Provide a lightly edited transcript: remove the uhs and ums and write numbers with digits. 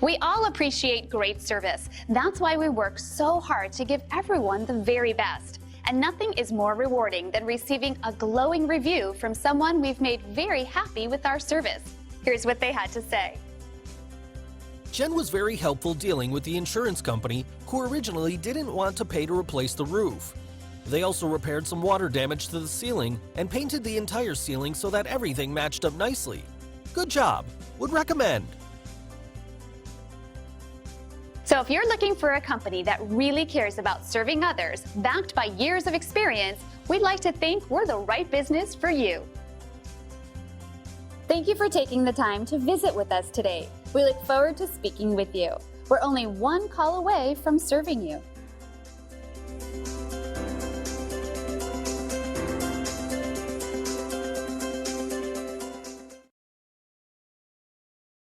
We all appreciate great service. That's why we work so hard to give everyone the very best. And nothing is more rewarding than receiving a glowing review from someone we've made very happy with our service. Here's what they had to say. Jen was very helpful dealing with the insurance company, who originally didn't want to pay to replace the roof. They also repaired some water damage to the ceiling and painted the entire ceiling so that everything matched up nicely. Good job. Would recommend. So if you're looking for a company that really cares about serving others, backed by years of experience, we'd like to think we're the right business for you. Thank you for taking the time to visit with us today. We look forward to speaking with you. We're only one call away from serving you.